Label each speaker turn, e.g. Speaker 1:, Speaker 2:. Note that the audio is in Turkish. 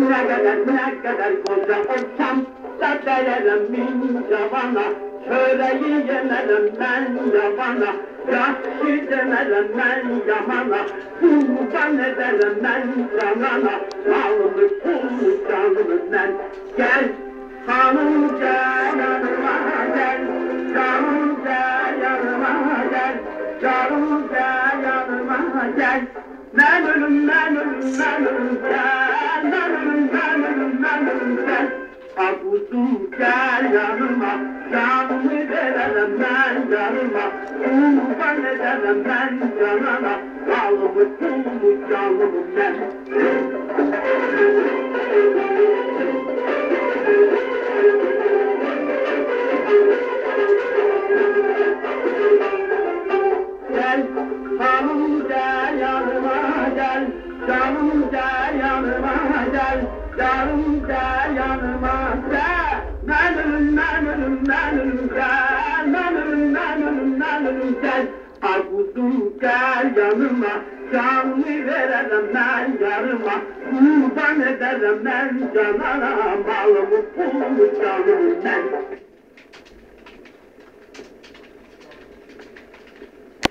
Speaker 1: Ne kadar koca olsam da dererim min cavana. Çöreği yemerim ben yabana, yakşı demerim ben yamana. Kurban ederim ben canana, malımı pulmu canımı ben. Gel hanımca yanıma gel, canımca yanıma gel, canımca yanıma gel. Ben ölüm, ben ölüm, ben ölüm gel, ben ölüm, ben ölüm, ben ölüm gel. Akuzum gel yanıma, canımı verelim ben yanıma. Kurban ederim ben canana, malımı pulmu canımı ben. Gel hanımca yanıma gel, canımca yanıma gel, canımca yanıma gel. Ben ölüm, ben ölüm, ben ölüm gel, ben ölüm, ben ölüm, ben ölüm gel. Akuzum gel yanıma, canımı verelim ben yanıma. Kurban ederim ben canana, malımı pulmu canımı ben.